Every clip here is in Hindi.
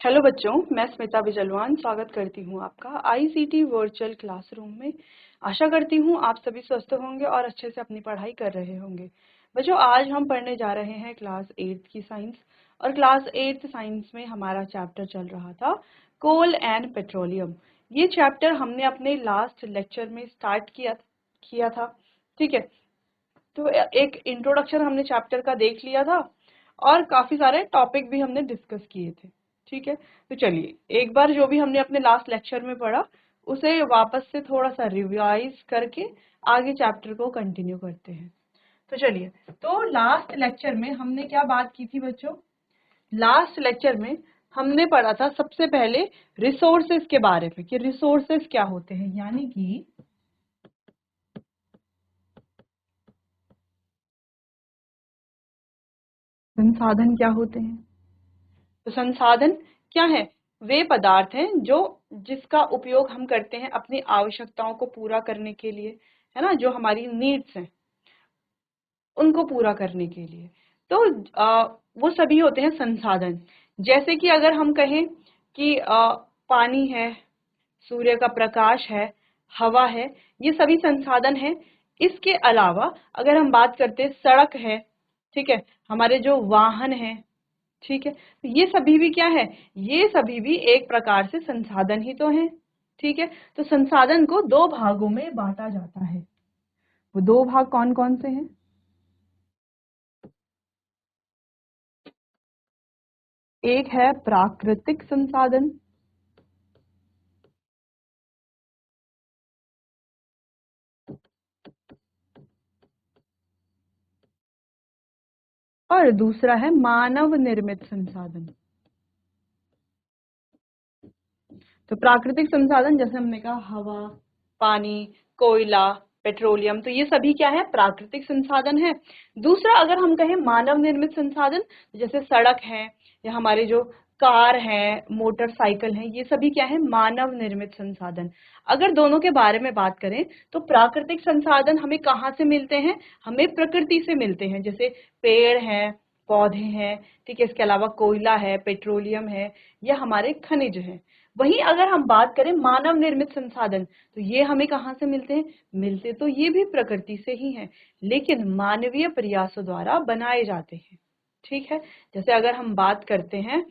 हेलो बच्चों, मैं स्मिता बिजलवान स्वागत करती हूँ आपका आईसीटी वर्चुअल क्लासरूम में। आशा करती हूँ आप सभी स्वस्थ होंगे और अच्छे से अपनी पढ़ाई कर रहे होंगे। बच्चों, आज हम पढ़ने जा रहे हैं क्लास 8 की साइंस। और क्लास 8 साइंस में हमारा चैप्टर चल रहा था कोल एंड पेट्रोलियम। ये चैप्टर हमने अपने लास्ट लेक्चर में स्टार्ट किया था। ठीक है, तो एक इंट्रोडक्शन हमने चैप्टर का देख लिया था और काफी सारे टॉपिक भी हमने डिस्कस किए थे। ठीक है, तो चलिए एक बार जो भी हमने अपने लास्ट लेक्चर में पढ़ा उसे वापस से थोड़ा सा रिवाइज करके आगे चैप्टर को कंटिन्यू करते हैं। तो चलिए, तो लास्ट लेक्चर में हमने क्या बात की थी बच्चों? लास्ट लेक्चर में हमने पढ़ा था सबसे पहले रिसोर्सेज के बारे में कि रिसोर्सेज क्या होते हैं, यानी कि संसाधन क्या होते हैं। तो संसाधन क्या है? वे पदार्थ हैं जो जिसका उपयोग हम करते हैं अपनी आवश्यकताओं को पूरा करने के लिए, है ना, जो हमारी नीड्स हैं उनको पूरा करने के लिए। तो वो सभी होते हैं संसाधन। जैसे कि अगर हम कहें कि पानी है, सूर्य का प्रकाश है, हवा है, ये सभी संसाधन हैं। इसके अलावा अगर हम बात करते हैं सड़क है, ठीक है, हमारे जो वाहन हैं, ठीक है, तो ये सभी भी क्या है? ये सभी भी एक प्रकार से संसाधन ही तो हैं। ठीक है, तो संसाधन को दो भागों में बांटा जाता है। वो दो भाग कौन कौन से हैं? एक है प्राकृतिक संसाधन और दूसरा है मानव निर्मित संसाधन। तो प्राकृतिक संसाधन जैसे हमने कहा हवा, पानी, कोयला, पेट्रोलियम, तो ये सभी क्या है? प्राकृतिक संसाधन है। दूसरा अगर हम कहें मानव निर्मित संसाधन, जैसे सड़क है या हमारे जो कार है, मोटरसाइकिल है, ये सभी क्या है? मानव निर्मित संसाधन। अगर दोनों के बारे में बात करें तो प्राकृतिक संसाधन हमें कहाँ से मिलते हैं? हमें प्रकृति से मिलते हैं, जैसे पेड़ हैं, पौधे हैं, ठीक है, इसके अलावा कोयला है, पेट्रोलियम है, या हमारे खनिज हैं। वहीं अगर हम बात करें मानव निर्मित संसाधन, तो ये हमें कहाँ से मिलते हैं? मिलते तो ये भी प्रकृति से ही हैं, लेकिन मानवीय प्रयासों द्वारा बनाए जाते हैं। ठीक है, जैसे अगर हम बात करते हैं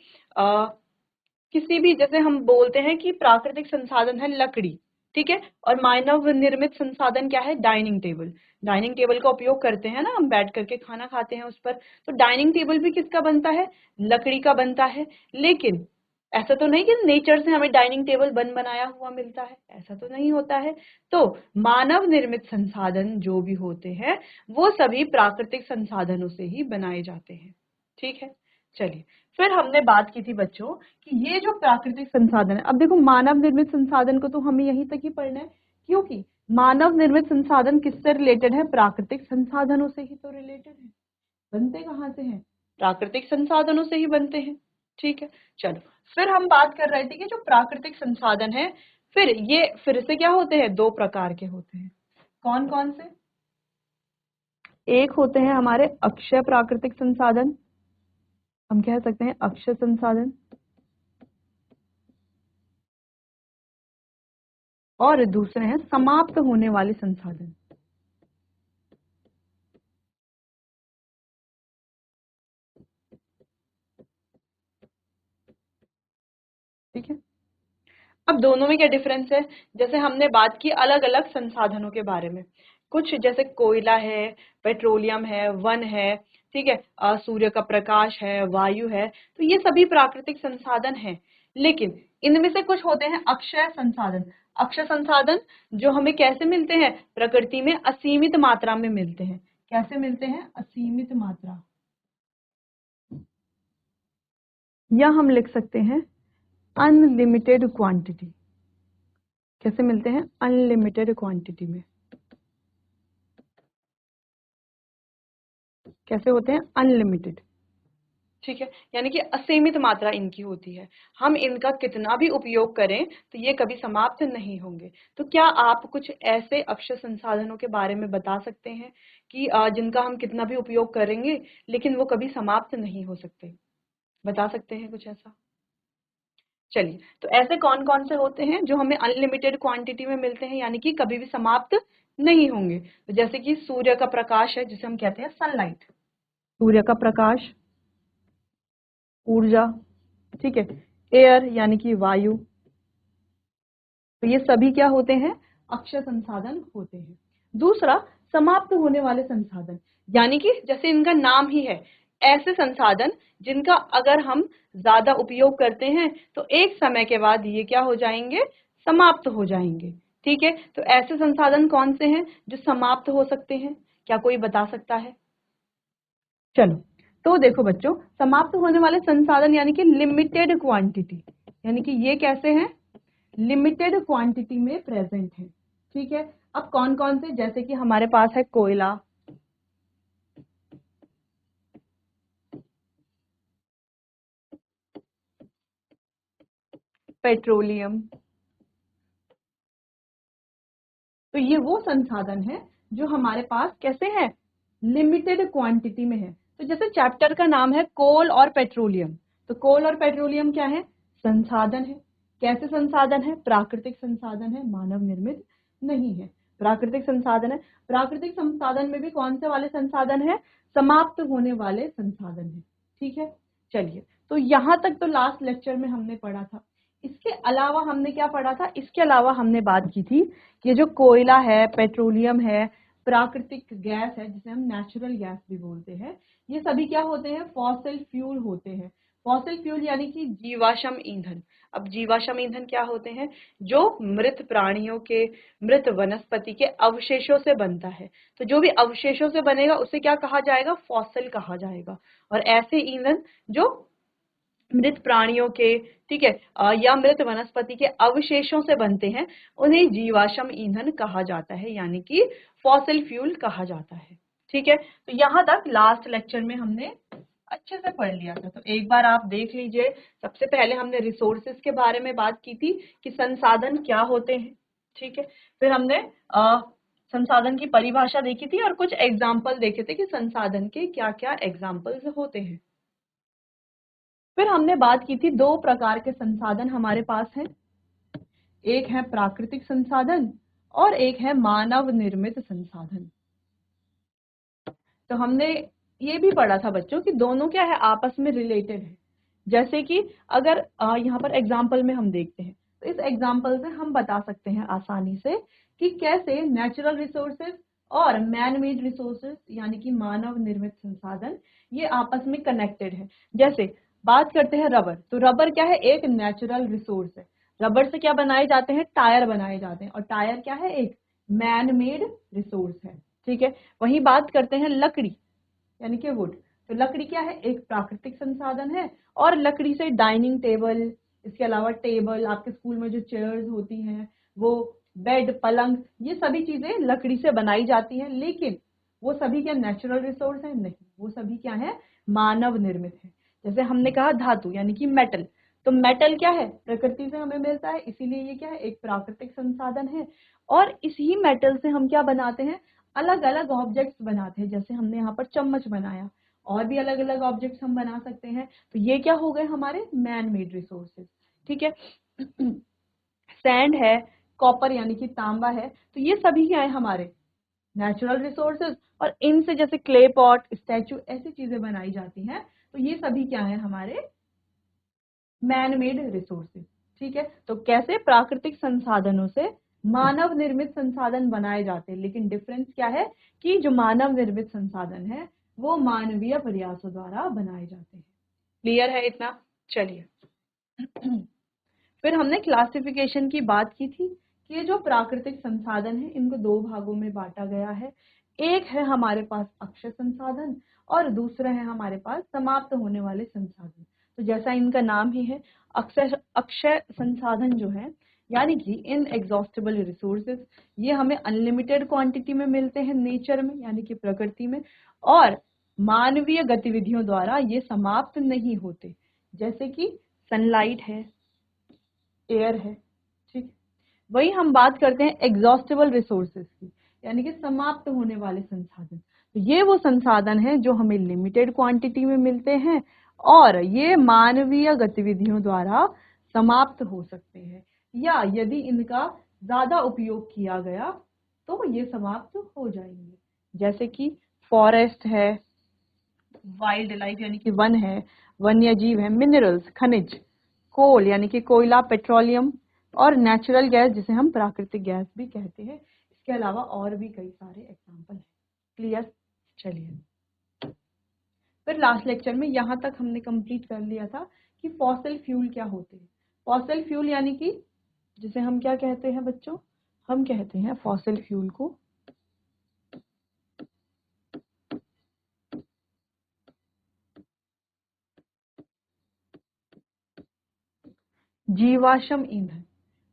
किसी भी, जैसे हम बोलते हैं कि प्राकृतिक संसाधन है लकड़ी, ठीक है, और मानव निर्मित संसाधन क्या है? Dining table. डाइनिंग टेबल का उपयोग करते हैं ना, हम बैठ करके खाना खाते हैं उस पर। तो डाइनिंग टेबल भी किसका बनता है? लकड़ी का बनता है। लेकिन ऐसा तो नहीं कि नेचर से हमें डाइनिंग टेबल बन बनाया हुआ मिलता है, ऐसा तो नहीं होता है। तो मानव निर्मित संसाधन जो भी होते हैं वो सभी प्राकृतिक संसाधनों से ही बनाए जाते हैं। ठीक है, चलिए, फिर हमने बात की थी बच्चों कि ये जो प्राकृतिक संसाधन है, अब देखो मानव निर्मित संसाधन को तो हमें यहीं तक ही पढ़ना है, क्योंकि मानव निर्मित संसाधन किससे रिलेटेड है? प्राकृतिक संसाधनों से ही तो रिलेटेड है। बनते कहाँ से हैं? प्राकृतिक संसाधनों से ही बनते हैं। ठीक है, चलो, फिर हम बात कर रहे थे कि जो प्राकृतिक संसाधन है, फिर ये फिर से क्या होते हैं? दो प्रकार के होते हैं। कौन कौन से? एक होते हैं हमारे अक्षय प्राकृतिक संसाधन, हम कह सकते हैं अक्षय संसाधन, और दूसरे हैं समाप्त होने वाले संसाधन। ठीक है, अब दोनों में क्या डिफरेंस है? जैसे हमने बात की अलग अलग संसाधनों के बारे में, कुछ जैसे कोयला है, पेट्रोलियम है, वन है, ठीक है, सूर्य का प्रकाश है, वायु है, तो ये सभी प्राकृतिक संसाधन हैं। लेकिन इनमें से कुछ होते हैं अक्षय संसाधन। अक्षय संसाधन जो हमें कैसे मिलते हैं? प्रकृति में असीमित मात्रा में मिलते हैं। कैसे मिलते हैं? असीमित मात्रा, या हम लिख सकते हैं अनलिमिटेड क्वांटिटी। कैसे मिलते हैं? अनलिमिटेड क्वांटिटी में। कैसे होते हैं? अनलिमिटेड। ठीक है, यानी कि असीमित मात्रा इनकी होती है। हम इनका कितना भी उपयोग करें तो ये कभी समाप्त नहीं होंगे। तो क्या आप कुछ ऐसे अक्षय संसाधनों के बारे में बता सकते हैं कि जिनका हम कितना भी उपयोग करेंगे लेकिन वो कभी समाप्त नहीं हो सकते? बता सकते हैं कुछ ऐसा? चलिए, तो ऐसे कौन कौन से होते हैं जो हमें अनलिमिटेड क्वांटिटी में मिलते हैं, यानी कि कभी भी समाप्त नहीं होंगे। तो जैसे कि सूर्य का प्रकाश है जिसे हम कहते हैं सनलाइट, सूर्य का प्रकाश, ऊर्जा, ठीक है, एयर यानी कि वायु, तो ये सभी क्या होते हैं, अक्षय संसाधन होते हैं। दूसरा, समाप्त होने वाले संसाधन, यानी कि जैसे इनका नाम ही है, ऐसे संसाधन जिनका अगर हम ज्यादा उपयोग करते हैं तो एक समय के बाद ये क्या हो जाएंगे, समाप्त हो जाएंगे। ठीक है, तो ऐसे संसाधन कौन से हैं जो समाप्त हो सकते हैं, क्या कोई बता सकता है? चलो, तो देखो बच्चों, समाप्त होने वाले संसाधन यानी कि लिमिटेड क्वांटिटी, यानी कि ये कैसे हैं, लिमिटेड क्वांटिटी में प्रेजेंट है। ठीक है, अब कौन कौन से, जैसे कि हमारे पास है कोयला, पेट्रोलियम, तो ये वो संसाधन है जो हमारे पास कैसे हैं, लिमिटेड क्वांटिटी में है। तो जैसे चैप्टर का नाम है कोल और पेट्रोलियम, तो कोल और पेट्रोलियम क्या है, संसाधन है। कैसे संसाधन है, प्राकृतिक संसाधन है, मानव निर्मित नहीं है, प्राकृतिक संसाधन है। प्राकृतिक संसाधन में भी कौन से वाले संसाधन है, समाप्त होने वाले संसाधन है। ठीक है, चलिए, तो यहां तक तो लास्ट लेक्चर में हमने पढ़ा था। इसके अलावा हमने क्या पढ़ा था, इसके अलावा हमने बात की थी, ये जो कोयला है, पेट्रोलियम है, प्राकृतिक गैस है जिसे हम नेचुरल गैस भी बोलते हैं, ये सभी क्या होते हैं, फॉसिल फ्यूल होते हैं। फॉसिल फ्यूल यानी कि जीवाश्म ईंधन। अब जीवाश्म ईंधन क्या होते हैं, जो मृत प्राणियों के, मृत वनस्पति के अवशेषों से बनता है। तो जो भी अवशेषों से बनेगा उसे क्या कहा जाएगा, फॉसिल कहा जाएगा। और ऐसे ईंधन जो मृत प्राणियों के, ठीक है, या मृत वनस्पति के अवशेषों से बनते हैं, उन्हें जीवाश्म ईंधन कहा जाता है, यानी कि फॉसिल फ्यूल कहा जाता है। ठीक है, तो यहाँ तक लास्ट लेक्चर में हमने अच्छे से पढ़ लिया था, तो एक बार आप देख लीजिए। सबसे पहले हमने रिसोर्सेज के बारे में बात की थी कि संसाधन क्या होते हैं। ठीक है, फिर हमने संसाधन की परिभाषा देखी थी और कुछ एग्जाम्पल देखे थे कि संसाधन के क्या क्या एग्जाम्पल्स होते हैं। फिर हमने बात की थी दो प्रकार के संसाधन हमारे पास हैं, एक है प्राकृतिक संसाधन और एक है मानव निर्मित संसाधन। तो हमने ये भी पढ़ा था बच्चों कि दोनों क्या है, आपस में रिलेटेड है। जैसे कि अगर यहाँ पर एग्जाम्पल में हम देखते हैं, तो इस एग्जाम्पल से हम बता सकते हैं आसानी से कि कैसे नेचुरल रिसोर्सेज और मैन मेड रिसोर्सेज यानी कि मानव निर्मित संसाधन ये आपस में कनेक्टेड है। जैसे बात करते हैं रबर, तो रबर क्या है, एक नेचुरल रिसोर्स है। रबर से क्या बनाए जाते हैं, टायर बनाए जाते हैं, और टायर क्या है, एक मैन मेड रिसोर्स है। ठीक है, वहीं बात करते हैं लकड़ी यानी कि वुड, तो लकड़ी क्या है, एक प्राकृतिक संसाधन है। और लकड़ी से डाइनिंग टेबल, इसके अलावा टेबल, आपके स्कूल में जो चेयर्स होती हैं, वो बेड, पलंग, ये सभी चीजें लकड़ी से बनाई जाती हैं। लेकिन वो सभी क्या नेचुरल रिसोर्स है, नहीं, वो सभी क्या है, मानव निर्मित है। जैसे हमने कहा धातु यानी कि मेटल, तो मेटल क्या है, प्रकृति से हमें मिलता है, इसीलिए ये क्या है, एक प्राकृतिक संसाधन है। और इसी मेटल से हम क्या बनाते हैं, अलग अलग ऑब्जेक्ट्स बनाते हैं। जैसे हमने यहाँ पर चम्मच बनाया, और भी अलग अलग ऑब्जेक्ट्स हम बना सकते हैं। तो ये क्या हो गए, हमारे मैन मेड रिसोर्सेज। ठीक है, सैंड है, कॉपर यानी कि तांबा है, तो ये सभी क्या है, हमारे नेचुरल रिसोर्सेज। और इनसे जैसे क्ले पॉट, स्टैचू, ऐसी चीजें बनाई जाती हैं, तो ये सभी क्या है, हमारे मैन मेड रिसोर्सेज। ठीक है, तो कैसे प्राकृतिक संसाधनों से मानव निर्मित संसाधन बनाए जाते हैं, लेकिन डिफरेंस क्या है कि जो मानव निर्मित संसाधन है वो मानवीय प्रयासों द्वारा बनाए जाते हैं। क्लियर है इतना? चलिए, फिर हमने क्लासिफिकेशन की बात की थी कि ये जो प्राकृतिक संसाधन है इनको दो भागों में बांटा गया है। एक है हमारे पास अक्षय संसाधन और दूसरा है हमारे पास समाप्त होने वाले संसाधन। तो जैसा इनका नाम ही है, अक्षय अक्षय संसाधन जो है यानी कि इनएग्जॉस्टिबल रिसोर्सेज, ये हमें अनलिमिटेड क्वांटिटी में मिलते हैं नेचर में यानी कि प्रकृति में, और मानवीय गतिविधियों द्वारा ये समाप्त नहीं होते। जैसे कि सनलाइट है, एयर है। ठीक, वही हम बात करते हैं एग्जॉस्टिबल रिसोर्सेज की, यानी कि समाप्त होने वाले संसाधन। तो ये वो संसाधन है जो हमें लिमिटेड क्वांटिटी में मिलते हैं और ये मानवीय गतिविधियों द्वारा समाप्त हो सकते हैं, या यदि इनका ज्यादा उपयोग किया गया तो ये समाप्त हो जाएंगे। जैसे कि फॉरेस्ट है, वाइल्ड लाइफ यानी कि वन है, वन्य जीव है, मिनरल्स खनिज, कोल यानी कि कोयला पेट्रोलियम, और नेचुरल गैस जिसे हम प्राकृतिक गैस भी कहते हैं। इसके अलावा और भी कई सारे एग्जाम्पल हैं। क्लियर? चलिए, फिर लास्ट लेक्चर में यहाँ तक हमने कंप्लीट कर लिया था कि फॉसिल फ्यूल क्या होते हैं। फॉसिल फ्यूल यानी कि जिसे हम क्या कहते हैं बच्चों, हम कहते हैं फॉसिल फ्यूल को जीवाश्म ईंधन।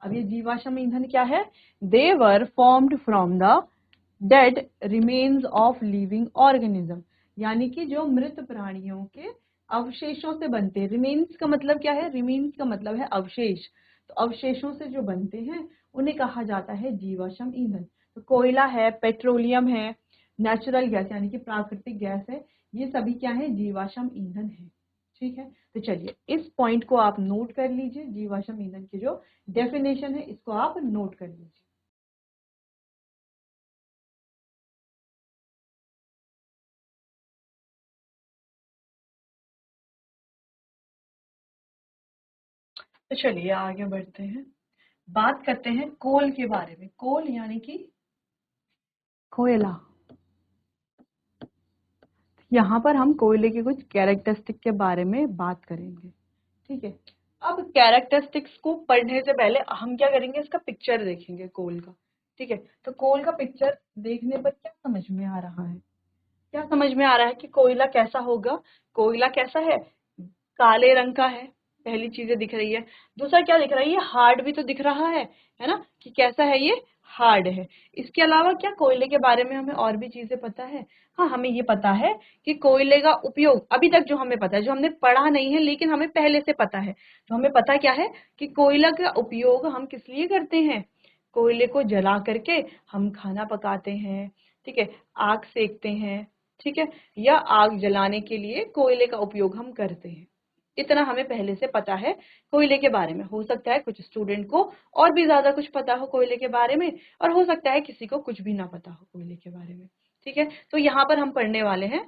अब ये जीवाश्म ईंधन क्या है? They were formed from the dead remains of living organism, यानी कि जो मृत प्राणियों के अवशेषों से बनते हैं। रिमेन्स का मतलब क्या है? रिमेन्स का मतलब है अवशेष। तो अवशेषों से जो बनते हैं उन्हें कहा जाता है जीवाश्म ईंधन। तो कोयला है, पेट्रोलियम है, नेचुरल गैस यानी कि प्राकृतिक गैस है, ये सभी क्या है? जीवाश्म ईंधन है। ठीक है, तो चलिए इस पॉइंट को आप नोट कर लीजिए। जीवाश्म ईंधन की जो डेफिनेशन है इसको आप नोट कर लीजिए। तो चलिए आगे बढ़ते हैं, बात करते हैं कोल के बारे में। कोल यानी कि कोयला। यहाँ पर हम कोयले के कुछ कैरेक्टरिस्टिक के बारे में बात करेंगे। ठीक है, अब कैरेक्टरिस्टिक्स को पढ़ने से पहले हम क्या करेंगे, इसका पिक्चर देखेंगे कोल का। ठीक है, तो कोल का पिक्चर देखने पर क्या समझ में आ रहा है? क्या समझ में आ रहा है कि कोयला कैसा होगा? कोयला कैसा है? काले रंग का है, पहली चीजें दिख रही है। दूसरा क्या दिख रहा है? ये हार्ड भी तो दिख रहा है ना, कि कैसा है ये? हार्ड है। इसके अलावा क्या कोयले के बारे में हमें और भी चीजें पता है? हाँ, हमें ये पता है कि कोयले का उपयोग अभी तक जो हमें पता है, जो हमने पढ़ा नहीं है लेकिन हमें पहले से पता है, तो हमें पता क्या है कि कोयला का उपयोग हम किस लिए करते हैं? कोयले को जला करके हम खाना पकाते हैं, ठीक है, आग सेकते हैं, ठीक है, या आग जलाने के लिए कोयले का उपयोग हम करते हैं। इतना हमें पहले से पता है कोयले के बारे में। हो सकता है कुछ स्टूडेंट को और भी ज्यादा कुछ पता हो कोयले के बारे में, और हो सकता है किसी को कुछ भी ना पता हो कोयले के बारे में। ठीक है, तो यहाँ पर हम पढ़ने वाले हैं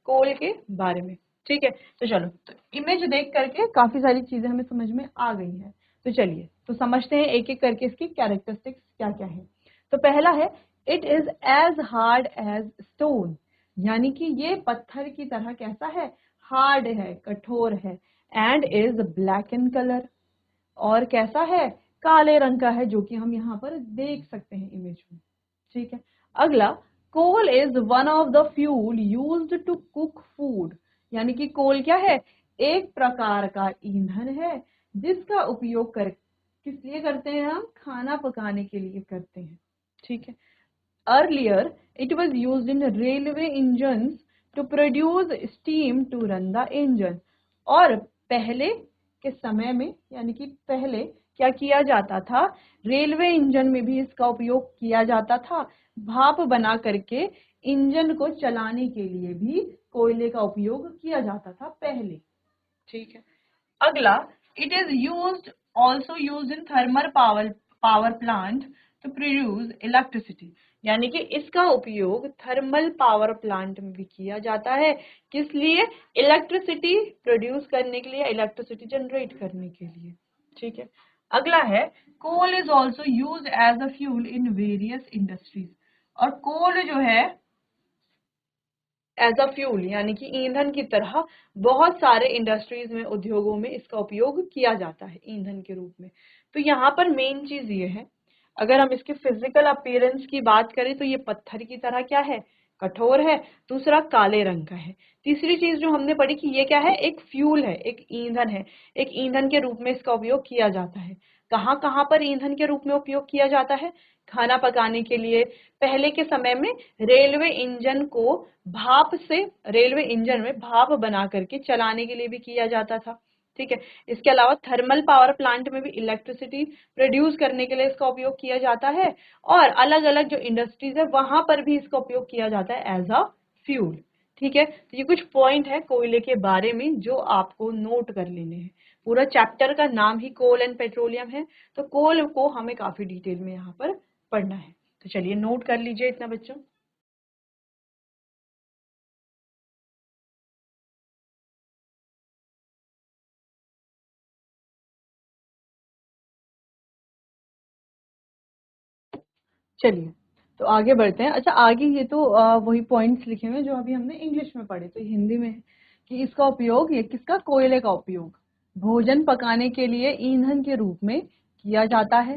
कोल के बारे में। ठीक है, तो चलो, तो इमेज देख करके काफी सारी चीजें हमें समझ में आ गई हैं। तो चलिए तो समझते हैं एक एक करके इसकी कैरेक्टरिस्टिक्स क्या क्या है। तो पहला है, it is as hard as stone, यानी कि ये पत्थर की तरह कैसा है? हार्ड है, कठोर है। And is black in colour, और कैसा है? काले रंग का है, जो कि हम यहाँ पर देख सकते हैं इमेज में। ठीक है, अगला, coal is one of the fuel used to cook food, यानी कि कोल क्या है? एक प्रकार का ईंधन है जिसका उपयोग कर किस लिए करते हैं? हम खाना पकाने के लिए करते हैं। ठीक है, earlier it was used in railway engines to produce steam to run the engine, और पहले के समय में यानी कि पहले क्या किया जाता था? रेलवे इंजन में भी इसका उपयोग किया जाता था। भाप बना करके इंजन को चलाने के लिए भी कोयले का उपयोग किया जाता था पहले। ठीक है, अगला, it is used also used in thermal power plant to produce electricity, यानी कि इसका उपयोग थर्मल पावर प्लांट में भी किया जाता है। किस लिए? इलेक्ट्रिसिटी प्रोड्यूस करने के लिए, इलेक्ट्रिसिटी जनरेट करने के लिए। ठीक है, अगला है, coal is also use as a fuel in various industries, और कोल जो है एज अ फ्यूल यानी कि ईंधन की तरह बहुत सारे इंडस्ट्रीज में, उद्योगों में इसका उपयोग किया जाता है ईंधन के रूप में। तो यहाँ पर मेन चीज ये है, अगर हम इसके फिजिकल अपीयरेंस की बात करें तो ये पत्थर की तरह क्या है? कठोर है। दूसरा, काले रंग का है। तीसरी चीज जो हमने पढ़ी कि ये क्या है? एक फ्यूल है, एक ईंधन है। एक ईंधन के रूप में इसका उपयोग किया जाता है। कहाँ कहाँ पर ईंधन के रूप में उपयोग किया जाता है? खाना पकाने के लिए। पहले के समय में रेलवे इंजन को भाप से, रेलवे इंजन में भाप बना करके चलाने के लिए भी किया जाता था। ठीक है, इसके अलावा थर्मल पावर प्लांट में भी इलेक्ट्रिसिटी प्रोड्यूस करने के लिए इसका उपयोग किया जाता है, और अलग अलग जो इंडस्ट्रीज है वहां पर भी इसका उपयोग किया जाता है एज अ फ्यूल। ठीक है, तो ये कुछ पॉइंट है कोयले के बारे में जो आपको नोट कर लेने हैं। पूरा चैप्टर का नाम ही कोल एंड पेट्रोलियम है, तो कोल को हमें काफी डिटेल में यहाँ पर पढ़ना है। तो चलिए नोट कर लीजिए इतना बच्चों। चलिए तो आगे बढ़ते हैं। अच्छा, आगे ये तो वही पॉइंट्स लिखे हुए हैं जो अभी हमने इंग्लिश में पढ़े, तो हिंदी में है कि इसका उपयोग, ये किसका, कोयले का उपयोग भोजन पकाने के लिए ईंधन के रूप में किया जाता है।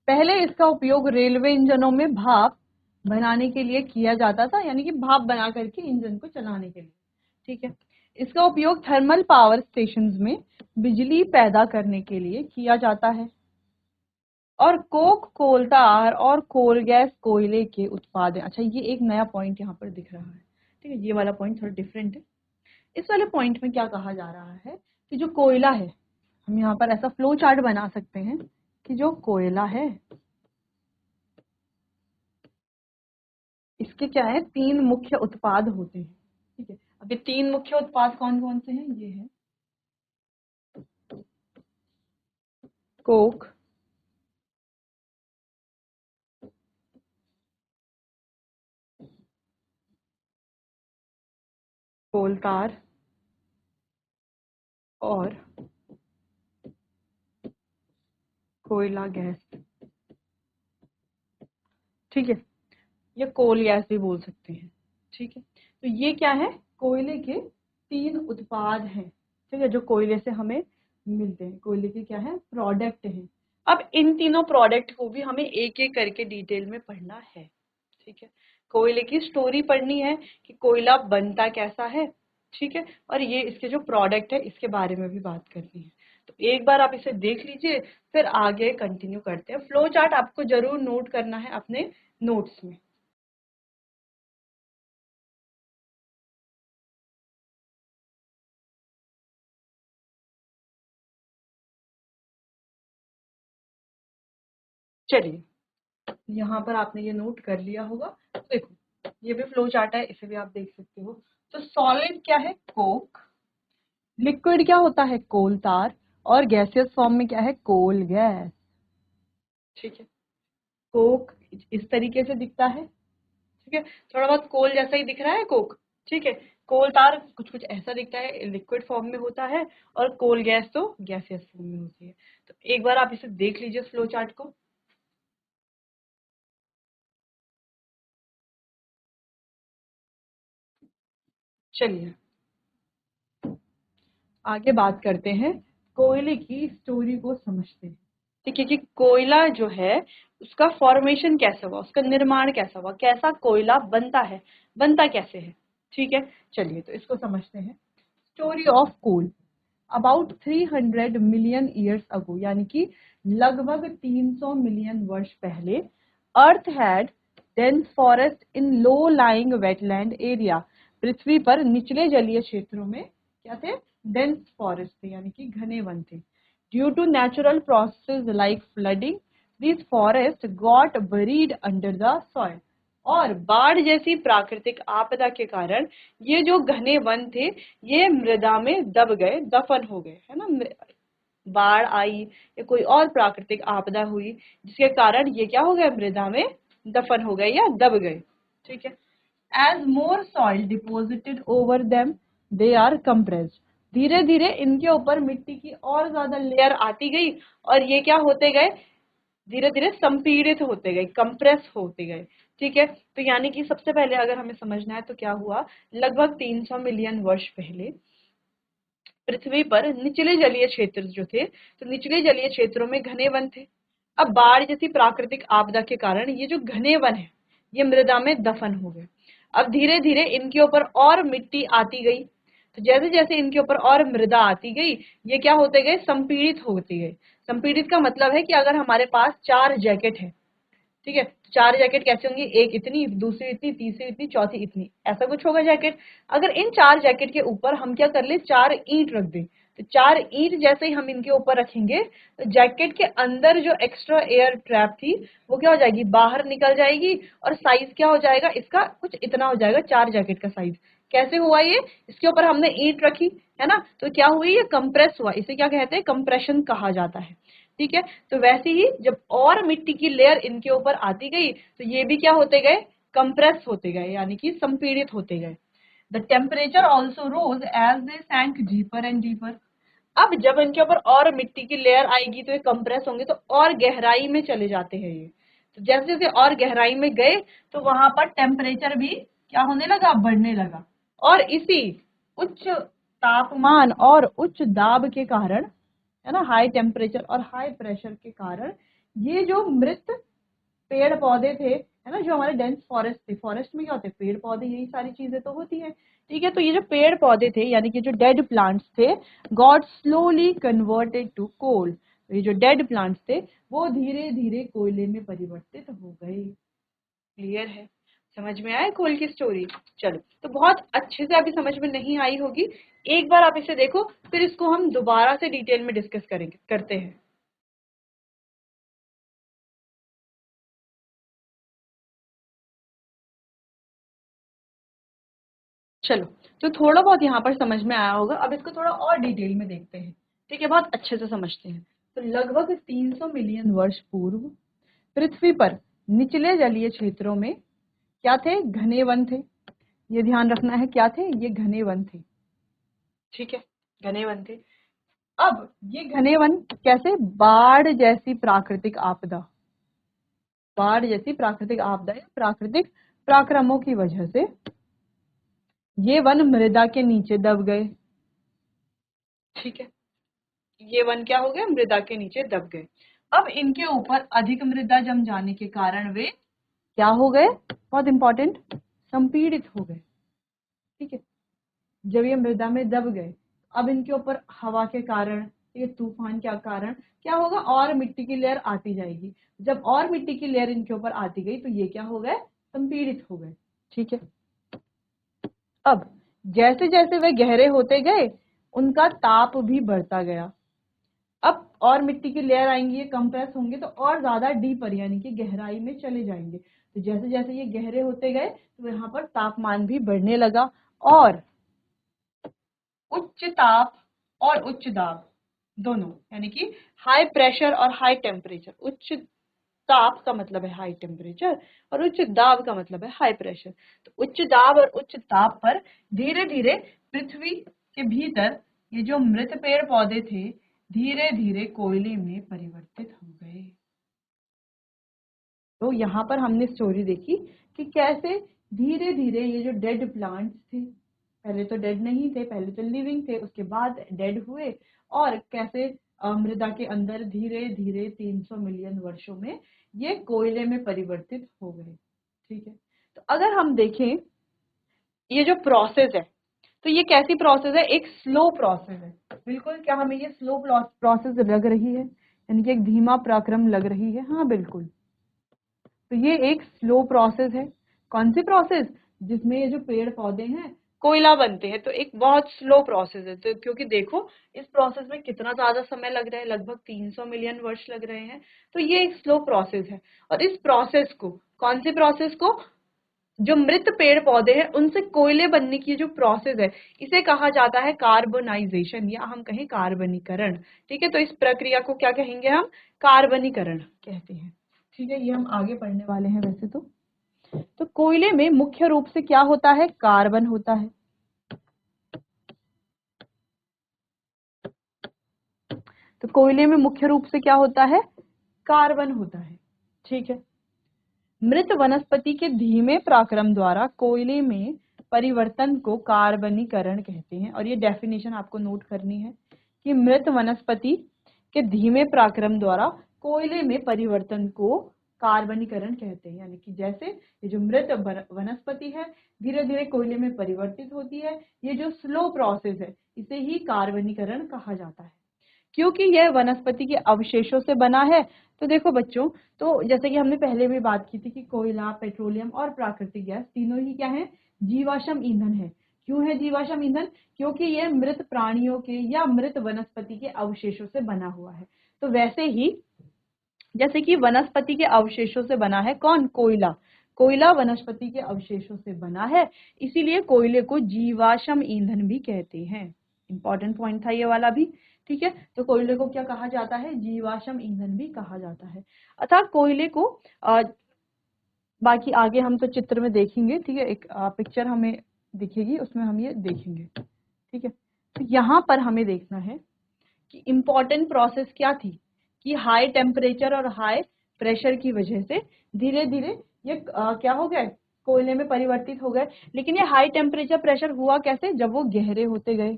पहले इसका उपयोग रेलवे इंजनों में भाप बनाने के लिए किया जाता था, यानी कि भाप बना करके इंजन को चलाने के लिए। ठीक है, इसका उपयोग थर्मल पावर स्टेशंस में बिजली पैदा करने के लिए किया जाता है। और कोक, कोलतार और कोल गैस कोयले के उत्पाद है। अच्छा, ये एक नया पॉइंट यहाँ पर दिख रहा है। ठीक है, ये वाला पॉइंट थोड़ा डिफरेंट है। इस वाले पॉइंट में क्या कहा जा रहा है कि जो कोयला है, हम यहाँ पर ऐसा फ्लो चार्ट बना सकते हैं कि जो कोयला है इसके क्या है, 3 मुख्य उत्पाद होते हैं। ठीक है, अब ये 3 मुख्य उत्पाद कौन कौन से हैं, ये है कोक, कोलतार और कोयला गैस। ठीक है, या कोल गैस भी बोल सकते हैं। ठीक है, तो ये क्या है, कोयले के 3 उत्पाद हैं। ठीक है, जो कोयले से हमें मिलते हैं, कोयले के क्या है, प्रोडक्ट हैं। अब इन तीनों प्रोडक्ट को भी हमें एक एक करके डिटेल में पढ़ना है। ठीक है, कोयले की स्टोरी पढ़नी है कि कोयला बनता कैसा है। ठीक है, और ये इसके जो प्रोडक्ट है इसके बारे में भी बात करनी है। तो एक बार आप इसे देख लीजिए, फिर आगे कंटिन्यू करते हैं। फ्लो चार्ट आपको जरूर नोट करना है अपने नोट्स में। चलिए, यहाँ पर आपने ये नोट कर लिया होगा। तो देखो, ये भी फ्लो चार्ट है, इसे भी आप देख सकते हो। तो सॉलिड क्या है, कोक। लिक्विड क्या होता है, कोल तार। और गैसियस फॉर्म में क्या है, कोल गैस। ठीक है, कोक इस तरीके से दिखता है। ठीक है, थोड़ा बहुत कोल जैसा ही दिख रहा है कोक। ठीक है, कोल तार कुछ कुछ ऐसा दिखता है, लिक्विड फॉर्म में होता है। और कोल गैस तो गैसियस फॉर्म में होती है। तो एक बार आप इसे देख लीजिए फ्लो चार्ट को। चलिए आगे बात करते हैं, कोयले की स्टोरी को समझते हैं। ठीक है, कि कोयला जो है उसका फॉर्मेशन कैसे हुआ, उसका निर्माण कैसा हुआ, कैसा कोयला बनता है, बनता कैसे है। ठीक है, चलिए तो इसको समझते हैं। Story of coal. About 300 million years ago, यानी कि लगभग 300 मिलियन वर्ष पहले, earth had dense forest in low lying wetland area. पृथ्वी पर निचले जलीय क्षेत्रों में क्या थे, डेंस फॉरेस्ट थे, यानी कि घने वन थे। Due to natural process like flooding, this forest got buried under the soil. और बाढ़ जैसी प्राकृतिक आपदा के कारण ये जो घने वन थे ये मृदा में दब गए, दफन हो गए, है ना। बाढ़ आई या कोई और प्राकृतिक आपदा हुई जिसके कारण ये क्या हो गए, मृदा में दफन हो गए या दब गए। ठीक है, as more soil deposited over them, they are compressed. धीरे धीरे इनके ऊपर मिट्टी की और ज्यादा लेयर आती गई और ये क्या होते गए, धीरे धीरे संपीड़ित होते गए, कंप्रेस होते गए। ठीक है, तो यानी कि सबसे पहले अगर हमें समझना है तो क्या हुआ, लगभग 300 मिलियन वर्ष पहले पृथ्वी पर निचले जलीय क्षेत्र जो थे, तो निचले जलीय क्षेत्रों में घने वन थे। अब बाढ़ जैसी प्राकृतिक आपदा के कारण ये जो घने वन है ये मृदा में दफन हो गए। अब धीरे धीरे इनके ऊपर और मिट्टी आती गई, तो जैसे जैसे इनके ऊपर और मृदा आती गई ये क्या होते गए, संपीड़ित होती गई। संपीड़ित का मतलब है कि अगर हमारे पास 4 जैकेट है, ठीक है, तो 4 जैकेट कैसे होंगी, एक इतनी, दूसरी इतनी, तीसरी इतनी, चौथी इतनी, ऐसा कुछ होगा जैकेट। अगर इन 4 जैकेट के ऊपर हम क्या कर ले, 4 ईंट रख दें, तो 4 ईंट जैसे ही हम इनके ऊपर रखेंगे तो जैकेट के अंदर जो एक्स्ट्रा एयर ट्रैप थी वो क्या हो जाएगी, बाहर निकल जाएगी। और साइज क्या हो जाएगा इसका, कुछ इतना हो जाएगा, 4 जैकेट का साइज। कैसे हुआ ये, इसके ऊपर हमने ईंट रखी है ना, तो क्या हुई, ये कंप्रेस हुआ, इसे क्या कहते हैं, कंप्रेशन कहा जाता है। ठीक है, तो वैसे ही जब और मिट्टी की लेयर इनके ऊपर आती गई तो ये भी क्या होते गए, कंप्रेस होते गए, यानी कि संपीड़ित होते गए। The temperature also rose as they sank deeper and deeper. अब जब इनके ऊपर और मिट्टी की लेयर आएगी तो ये कंप्रेस होंगे, तो और गहराई में चले जाते हैं ये। तो जैसे जैसे और गहराई में गए तो वहां पर टेम्परेचर भी क्या होने लगा, बढ़ने लगा। और इसी उच्च तापमान और उच्च दाब के कारण, है ना, हाई टेम्परेचर और हाई प्रेशर के कारण, ये जो मृत पेड़ पौधे थे, है ना, जो हमारे डेंस फॉरेस्ट थे, फॉरेस्ट में क्या होते हैं, पेड़ पौधे, यही सारी चीजें तो होती है। ठीक है, तो ये जो पेड़ पौधे थे यानी कि जो डेड प्लांट्स थे, गॉट स्लोली कन्वर्टेड टू कोल। ये जो डेड प्लांट्स थे वो धीरे धीरे कोयले में परिवर्तित हो गए। क्लियर है, समझ में आया कोल की स्टोरी। चलो, तो बहुत अच्छे से अभी समझ में नहीं आई होगी, एक बार आप इसे देखो, फिर इसको हम दोबारा से डिटेल में डिस्कस करते हैं। चलो, तो थोड़ा बहुत यहाँ पर समझ में आया होगा, अब इसको थोड़ा और डिटेल में देखते हैं। ठीक है, बहुत अच्छे से समझते हैं। तो लगभग 300 मिलियन वर्ष पूर्व पृथ्वी पर निचले जलीय क्षेत्रों में क्या थे, घने वन थे। ये ध्यान रखना है, क्या थे, ये घने वन थे। ठीक है, घने वन थे। अब ये घने वन कैसे, बाढ़ जैसी प्राकृतिक आपदा, बाढ़ जैसी प्राकृतिक आपदा या प्राकृतिक पराक्रमों की वजह से ये वन मृदा के नीचे दब गए। ठीक है, ये वन क्या हो गए, मृदा के नीचे दब गए। अब इनके ऊपर अधिक मृदा जम जाने के कारण वे क्या हो गए, बहुत इंपॉर्टेंट, संपीड़ित हो गए। ठीक है, जब ये मृदा में दब गए, अब इनके ऊपर हवा के कारण, ये तूफान के कारण क्या होगा, और मिट्टी की लेयर आती जाएगी। जब और मिट्टी की लेयर इनके ऊपर आती गई तो ये क्या हो गए, संपीड़ित हो गए। ठीक है, अब जैसे जैसे वे गहरे होते गए उनका ताप भी बढ़ता गया। अब और मिट्टी की लेयर आएंगी, ये कंप्रेस होंगे तो और ज्यादा डीपर यानी कि गहराई में चले जाएंगे। तो जैसे जैसे ये गहरे होते गए तो यहाँ पर तापमान भी बढ़ने लगा, और उच्च ताप और उच्च दाब दोनों, यानी कि हाई प्रेशर और हाई टेम्परेचर, उच्च ताप का मतलब है हाई टेम्परेचर और उच्च दाब का मतलब है हाई प्रेशर। तो उच्च दाब और उच्च ताप पर धीरे धीरे पृथ्वी के भीतर ये जो मृत पेड़ पौधे थे धीरे धीरे कोयले में परिवर्तित हो गए। तो यहाँ पर हमने स्टोरी देखी कि कैसे धीरे धीरे ये जो डेड प्लांट्स थे, पहले तो डेड नहीं थे, पहले तो लिविंग थे, उसके बाद डेड हुए, और कैसे मृदा के अंदर धीरे धीरे 300 मिलियन वर्षों में ये कोयले में परिवर्तित हो गए। ठीक है, तो अगर हम देखें ये जो प्रोसेस है, तो ये कैसी प्रोसेस है, एक स्लो प्रोसेस है। बिल्कुल, क्या हमें ये स्लो प्रोसेस लग रही है, यानी कि एक धीमा पराक्रम लग रही है, हाँ बिल्कुल। तो ये एक स्लो प्रोसेस है। कौन सी प्रोसेस, जिसमें ये जो पेड़ पौधे हैं कोयला बनते हैं, तो एक बहुत स्लो प्रोसेस है। तो क्योंकि देखो इस प्रोसेस में कितना ज्यादा समय लग रहा है, लगभग 300 मिलियन वर्ष लग रहे हैं, तो ये एक स्लो प्रोसेस है। और इस प्रोसेस को, कौन सी प्रोसेस को, जो मृत पेड़ पौधे हैं उनसे कोयले बनने की जो प्रोसेस है, इसे कहा जाता है कार्बोनाइजेशन, या हम कहें कार्बनीकरण। ठीक है, तो इस प्रक्रिया को क्या कहेंगे हम, कार्बनीकरण कहते हैं। ठीक है, ये हम आगे पढ़ने वाले हैं वैसे तो कोयले में मुख्य रूप से क्या होता है, कार्बन होता है। तो कोयले में मुख्य रूप से क्या होता है, कार्बन होता है। ठीक है, मृत वनस्पति के धीमे पराक्रम द्वारा कोयले में परिवर्तन को कार्बनीकरण कहते हैं। और ये डेफिनेशन आपको नोट करनी है कि मृत वनस्पति के धीमे पराक्रम द्वारा कोयले में परिवर्तन को कार्बनीकरण कहते हैं। यानी कि जैसे ये जो मृत वनस्पति है धीरे धीरे कोयले में परिवर्तित होती है, ये जो स्लो प्रोसेस है इसे ही कार्बनीकरण कहा जाता है। क्योंकि यह वनस्पति के अवशेषों से बना है। तो देखो बच्चों, तो जैसे कि हमने पहले भी बात की थी कि कोयला, पेट्रोलियम और प्राकृतिक गैस तीनों ही क्या है, जीवाश्म ईंधन है। क्यों है जीवाश्म ईंधन, क्योंकि यह मृत प्राणियों के या मृत वनस्पति के अवशेषों से बना हुआ है। तो वैसे ही जैसे कि वनस्पति के अवशेषों से बना है कौन, कोयला, कोयला वनस्पति के अवशेषों से बना है, इसीलिए कोयले को जीवाश्म ईंधन भी कहते हैं। इंपॉर्टेंट पॉइंट था ये वाला भी, ठीक है। तो कोयले को क्या कहा जाता है? जीवाश्म ईंधन भी कहा जाता है। अर्थात कोयले को बाकी आगे हम तो चित्र में देखेंगे, ठीक है। एक पिक्चर हमें दिखेगी, उसमें हम ये देखेंगे, ठीक है। तो यहाँ पर हमें देखना है कि इम्पॉर्टेंट प्रोसेस क्या थी कि हाई टेम्परेचर और हाई प्रेशर की वजह से धीरे धीरे ये क्या हो गए? कोयले में परिवर्तित हो गए। लेकिन ये हाई टेम्परेचर प्रेशर हुआ कैसे? जब वो गहरे होते गए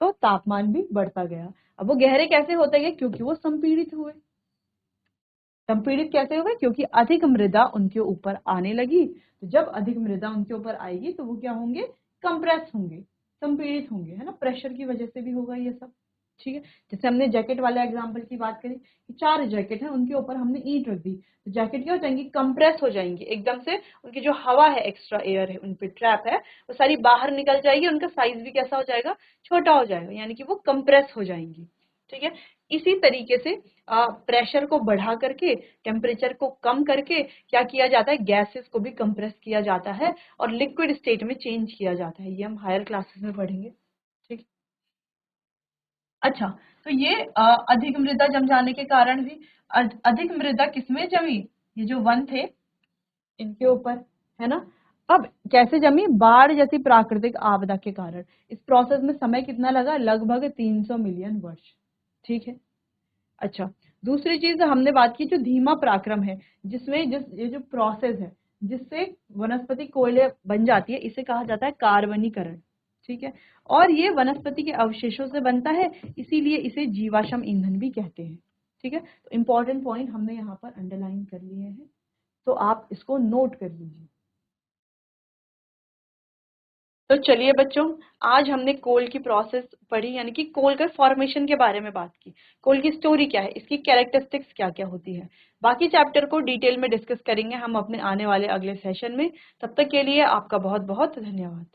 तो तापमान भी बढ़ता गया। अब वो गहरे कैसे होते गए? क्योंकि वो संपीड़ित हुए। संपीड़ित कैसे हुए? क्योंकि अधिक मृदा उनके ऊपर आने लगी। तो जब अधिक मृदा उनके ऊपर आएगी तो वो क्या होंगे? कंप्रेस होंगे, संपीड़ित होंगे, है ना। प्रेशर की वजह से भी होगा ये सब, ठीक है। जैसे हमने जैकेट वाले एग्जांपल की बात करी कि 4 जैकेट है, उनके ऊपर हमने ईंट रख दी, तो जैकेट क्या हो जाएंगी? कंप्रेस हो जाएंगी एकदम से। उनकी जो हवा है, एक्स्ट्रा एयर है, उन पे ट्रैप है, वो सारी बाहर निकल जाएगी। उनका साइज भी कैसा हो जाएगा? छोटा हो जाएगा, यानी कि वो कंप्रेस हो जाएंगी, ठीक है। इसी तरीके से प्रेशर को बढ़ा करके, टेम्परेचर को कम करके क्या किया जाता है? गैसेस को भी कंप्रेस किया जाता है और लिक्विड स्टेट में चेंज किया जाता है। ये हम हायर क्लासेस में पढ़ेंगे, ठीक। अच्छा, तो ये अधिक मृदा जम जाने के कारण भी, अधिक मृदा किसमें जमी? ये जो वन थे इनके ऊपर, है ना। अब कैसे जमी? बाढ़ जैसी प्राकृतिक आपदा के कारण। इस प्रोसेस में समय कितना लगा? लगभग 300 मिलियन वर्ष, ठीक है। अच्छा, दूसरी चीज हमने बात की जो धीमा पराक्रम है, जिसमें ये जो प्रोसेस है जिससे वनस्पति कोयले बन जाती है, इसे कहा जाता है कार्बनीकरण, ठीक है। और ये वनस्पति के अवशेषों से बनता है, इसीलिए इसे जीवाश्म ईंधन भी कहते हैं, ठीक है। तो इंपॉर्टेंट पॉइंट हमने यहाँ पर अंडरलाइन कर लिए हैं, तो आप इसको नोट कर लीजिए। तो चलिए बच्चों, आज हमने कोल की प्रोसेस पढ़ी, यानी कि कोल के फॉर्मेशन के बारे में बात की। कोल की स्टोरी क्या है, इसकी कैरेक्टरिस्टिक्स क्या क्या होती है। बाकी चैप्टर को डिटेल में डिस्कस करेंगे हम अपने आने वाले अगले सेशन में। तब तक के लिए आपका बहुत बहुत धन्यवाद।